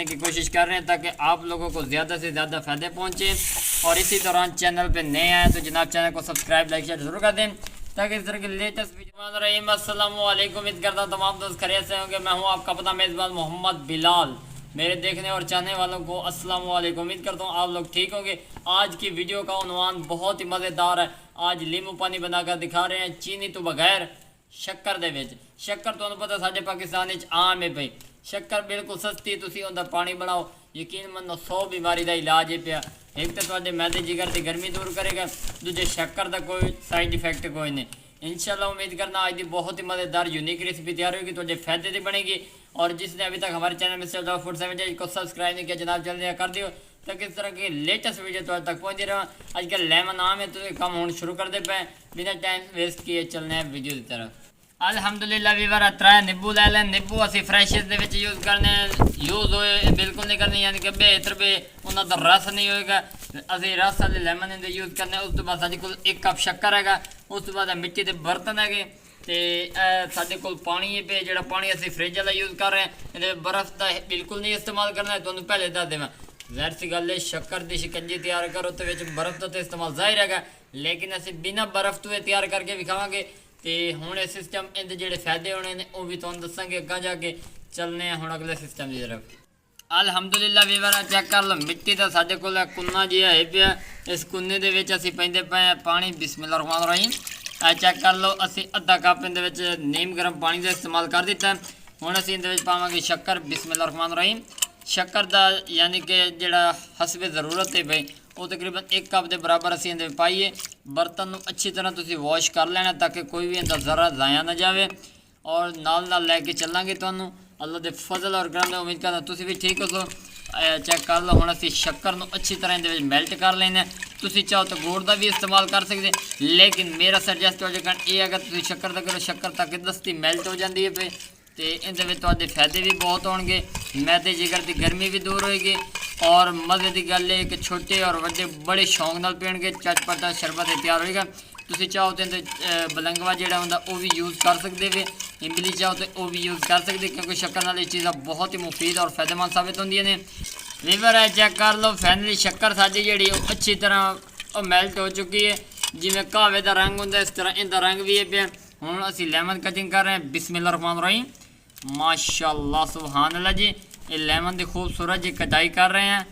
करने की कोशिश कर रहे हैं ताकि आप लोगों को ज़्यादा से ज़्यादा फ़ायदे पहुँचे। और इसी दौरान चैनल पे नए आए तो जनाब चैनल को सब्सक्राइब लाइक शेयर ज़रूर कर दें ताकि इस तरह के लेटेस्ट वीडियो। अस्सलाम वालेकुम, उम्मीद करता हूँ तमाम दोस्त खैरियत से होंगे। मैं हूँ आपका पता मेज़बान मोहम्मद बिलाल। मेरे देखने और चाहने वालों को अस्सलाम वालेकुम, उम्मीद करता हूँ आप लोग ठीक होंगे। आज की वीडियो का उन्वान बहुत ही मज़ेदार है। आज लींबू पानी बनाकर दिखा रहे हैं चीनी तो बगैर शक्कर दे विच। शक्कर तो पता साडे पाकिस्तान विच आम है भाई, शक्कर बिल्कुल सस्ती, तुसीं उहदा पानी बनाओ, यकीन मनो 100 बीमारी का इलाज है पिया। एक तो तुहाडे मैदे जिगर की गर्मी दूर करेगा, दूजे शक्कर का कोई साइड इफेक्ट कोई नहीं। इंशाल्लाह उम्मीद करना आज की बहुत ही मज़ेदार यूनिक रेसिपी तैयार होगी, तो फायदे की बनेगी। और जिसने अभी तक हमारे चैनल मिस्टर फूड 7 को सब्सक्राइब नहीं किया जनाब जल्दी कर दियो ताकि इस तरह की लेटेस्ट वीडियो तो तक पहुँचती रहा। आजकल लेमन आम है तो काम होना शुरू कर दे पे, बिना टाइम वेस्ट किए चलने हैं वीडियो की तरफ। अल्हम्दुलिल्लाह वीवर त्रै नींबू ले लें। नींबू असी फ्रैशेस दे विच यूज़ करने, यूज़ होए बिल्कुल नहीं करने, यानी कि बेहतर भी उन्होंने तो रस नहीं होएगा। असी रस वाले लेमन दे यूज़ करने। उस तो बाद साडे कोल 1 कप शक्कर हैगा, उस तो बाद मिट्टी के बर्तन है तो साडे कोल पानी है पे, जो पानी असी फ्रिज वाला यूज़ कर रहे हैं। ये बर्फ़ का बिल्कुल नहीं इस्तेमाल करना है, तुहानूं पहले दस देवां। ज़ाहिर सी गल है शक्कर की शिकंजी तैयार करो तो बर्फ़ का तो इस्तेमाल जाहिर है, लेकिन असी बिना बर्फ़ तो तैयार करके विखावांगे। तो हुण ये सिस्टम इनके जोड़े फायदे होने ने वो भी तुहानूं दसांगे अग्गां जाके। चलने हैं हुण अगले सिस्टम की तरफ। अल्हम्दुलिल्लाह वीवर चेक कर लो, मिट्टी का साडे कोल कुन्ना जिहा है पिया। इस कुन्ने दे विच असीं पैंदे पे पानी, बिस्मिल्लाह रहमान रहीम। चेक कर लो, असीं अद्धा कप इहदे विच नीम गर्म पानी का इस्तेमाल कर दिता। हुण असीं इहदे विच पावांगे शक्कर, बिस्मिल्लाह रहमान रहीम। शक्कर का यानी कि जिहड़ा हसबे ज़रूरत है भाई, वो तकरीबन 1 कप के बराबर असीं इहदे पाइए। बर्तन नूं अच्छी तरह तुसीं वॉश कर लेना ताकि कोई भी इहदा ज़रा ज़ाया ना जाए। और नाल लैके चलांगे तुहानूं अल्लाह दे फजल और करम। उम्मीद करदा तुसीं भी ठीक हो। सो चेक कर लो, हुण असीं शक्कर नूं अच्छी तरह इहदे विच मेल्ट कर लेना। तुसीं चाहो तो गुड़ का भी इस्तेमाल कर सकते, लेकिन मेरा सजेस्ट हो जाएगा ये, अगर तुसीं शक्कर दा करो शक्कर तक दस्ती मेल्ट हो जाती है पे, तो ये फायदे भी बहुत होंगे। मैदे जिगर की गर्मी भी दूर होएगी। और मज़े की गल है कि छोटे और बड़े बड़े शौक नाल पीणगे, चटपटा शरबत तैयार होएगा। तुसीं चाहो तो बलंगवा जिहड़ा हुंदा वो भी यूज़ कर सकते हो, इमली चाहो तो वो भी यूज़ कर सकते, क्योंकि शक्कर नाल चीज़ां बहुत ही मुफीद और फायदेमंद साबित होंदियां ने। वीवर है चेक कर लो, फाइनली शक्कर साडी जिहड़ी अच्छी तरह मेल्ट हो चुकी है। जिवें कहवे का रंग होंदा इस तरह इहदा रंग भी है पिया। हुण असीं लेमन कटिंग कर रहे हैं, बिस्मिल्लाह रहमान रहीम। माशाअल्लाह सुभान अल्लाह जी, ये लेमन की खूबसूरत जी कटाई कर रहे हैं।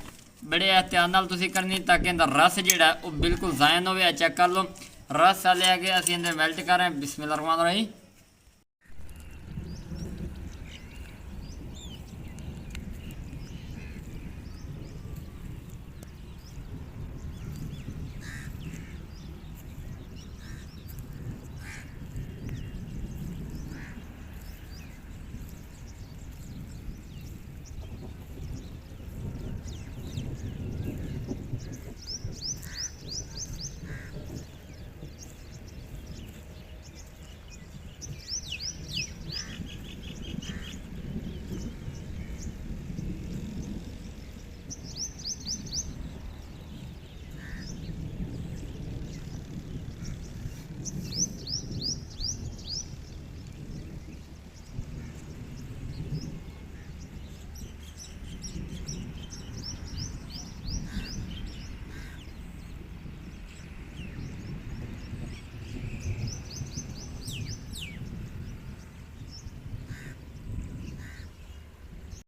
बड़े एहतियात नाल तुसीं करनी ताकि इहदा रस जिहड़ा वो बिल्कुल ज़ाया ना होवे। चेक कर लो, रस वाले आगे असीं इहदे मेल्ट कर रहे हैं, बिस्मिल्लाह रहमान रहीम।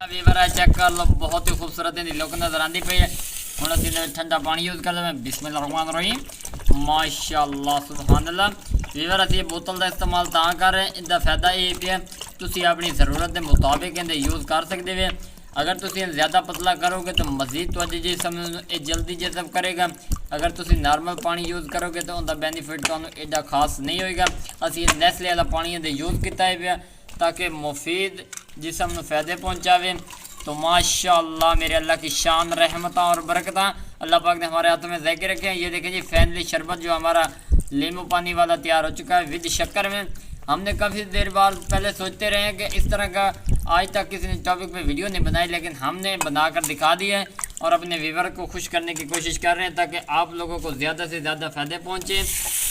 वीवर है चेक कर लो, बहुत ही खूबसूरत इहदी लुक नज़र आती पई है। हुण असीं ठंडा पानी यूज़ कर लें, बिस्मिल्लाह रहमान रहीम। माशाअल्लाह सुभान अल्लाह। वीवर असीं बोतल का इस्तेमाल तां कर रहे हैं, इसका फायदा ये पिया तुसीं अपनी ज़रूरत के मुताबिक इहदे यूज़ कर सकते हो। अगर तुसीं ज़्यादा पतला करोगे तो मज़ीद तुहाडे जिस्म नूं जल्दी जज़ब करेगा। अगर तुसीं नॉर्मल पानी यूज़ करोगे तो उनका बेनीफिट तुहानूं एडा खास नहीं होएगा। असीं नेस्ले वाला पानी इहदे यूज़ किया है पिया ताकि मुफीद जिसम में फ़ायदे पहुँचावे। तो माशाअल्लाह मेरे अल्लाह की शान रहमत और बरकत अल्लाह पाक ने हमारे हाथों में ज़ाहिर रखे हैं। ये देखें जी फाइनली शरबत जो हमारा नींबू पानी वाला तैयार हो चुका है विद शक्कर में। हमने काफ़ी देर बाद पहले सोचते रहे हैं कि इस तरह का आज तक किसी ने टॉपिक पे वीडियो नहीं बनाई, लेकिन हमने बनाकर दिखा दिया है और अपने व्यूवर को खुश करने की कोशिश कर रहे हैं ताकि आप लोगों को ज़्यादा से ज़्यादा फ़ायदे पहुँचे।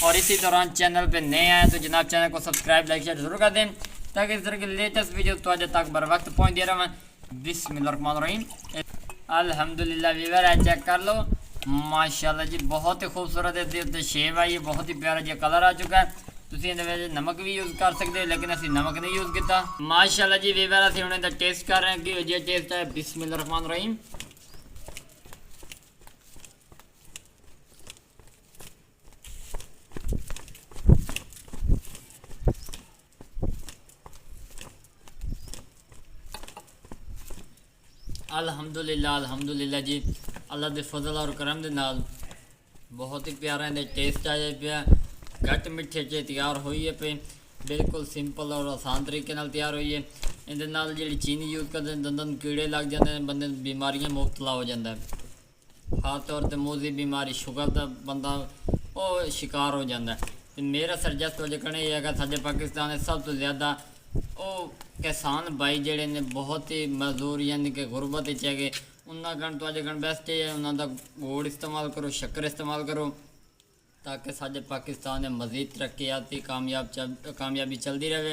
और इसी दौरान चैनल पे नए आए तो जनाब चैनल को सब्सक्राइब लाइक शेयर ज़रूर कर दें ताकि इस तरह की लेटेस्ट वीडियो तो तक बर वक्त पहुँच दे रहा मैं। बिस्मिल्लाहिर्रहमानिर्रहीम। अल्हम्दुलिल्लाह वीवर है, चेक कर लो माशाल्लाह जी, बहुत ही खूबसूरत है शेप है, ये बहुत ही प्यारा जो कलर आ चुका है। ਤੁਸੀਂ ਇਹਦੇ ਵਿੱਚ ਨਮਕ ਵੀ ਯੂਜ਼ ਕਰ ਸਕਦੇ ਹੋ, ਲੇਕਿਨ ਅਸੀਂ ਨਮਕ ਨਹੀਂ ਯੂਜ਼ ਕੀਤਾ। ਮਾਸ਼ਾਅੱਲਾ ਜੀ ਵੀਵਰ, ਅਸੀਂ ਹੁਣ ਇਹਦਾ ਟੇਸਟ ਕਰ ਰਹੇ ਹਾਂ ਕਿ ਜੇ ਟੇਸਟ ਹੈ। ਬਿਸਮਿਲ੍ਲਾਹਿਰਰਹਿਮਾਨਿਰਰਹੀਮ। ਅਲਹਮਦੁਲਿल्लाह ਅਲਹਮਦੁਲਿल्लाह ਜੀ, ਅੱਲਾ ਦੇ ਫਜ਼ਲ ਔਰ ਕਰਮ ਦੇ ਨਾਲ ਬਹੁਤ ਹੀ ਪਿਆਰਾ ਇਹਦਾ ਟੇਸਟ ਆਇਆ ਪਿਆ। घट मिठे च तैयार हुई है पे, बिल्कुल सिंपल और आसान तरीके नाल तैयार हुई है। ਇਹਦੇ ਨਾਲ ਜਿਹੜੀ ਚੀਨੀ ਯੂਜ਼ ਕਰਦੇ ਨੇ ਦੰਦਾਂ ਨੂੰ ਕੀੜੇ ਲੱਗ ਜਾਂਦੇ ਨੇ, ਬੰਦੇ ਨੂੰ ਬਿਮਾਰੀਆਂ ਮੁਬਤਲਾ ਹੋ ਜਾਂਦਾ ਹੈ। ਖਾਸ ਤੌਰ 'ਤੇ ਮੂੰਹ ਦੀ ਬਿਮਾਰੀ, ਸ਼ੂਗਰ ਦਾ ਬੰਦਾ ਉਹ ਸ਼ਿਕਾਰ ਹੋ ਜਾਂਦਾ ਹੈ। ਤੇ ਮੇਰਾ ਸਰਜਸਟ ਵਜੇ ਕਹਣਾ ਇਹ ਹੈਗਾ, ਸਾਡੇ ਪਾਕਿਸਤਾਨ ਦੇ ਸਭ ਤੋਂ ਜ਼ਿਆਦਾ ਉਹ ਕਿਸਾਨ ਭਾਈ ਜਿਹੜੇ ਨੇ ਬਹੁਤ ਹੀ ਮਜ਼ਦੂਰ ਯਾਨੀ ਕਿ ਗੁਰਬਤ ਵਿੱਚ ਹੈਗੇ, ਉਹਨਾਂ ਕਣ ਤੁਹਾਡੇ ਕਣ ਬੈਸਟ ਹੈ ਉਹਨਾਂ ਦਾ ਗੁੜ ਇਸਤੇਮਾਲ ਕਰੋ, ਸ਼ੱਕਰ ਇਸਤੇਮਾਲ ਕਰੋ, ताकि साढ़े पाकिस्तान में मज़ीद तरक्याती कामयाबी चलती रहे।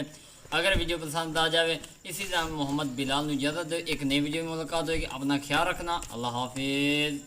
अगर वीडियो पसंद आ जाए, इसी तरह मोहम्मद बिलाल इजाज़त दो, एक नई वीडियो में मुलाकात होगी। अपना ख्याल रखना, अल्लाह हाफिज़।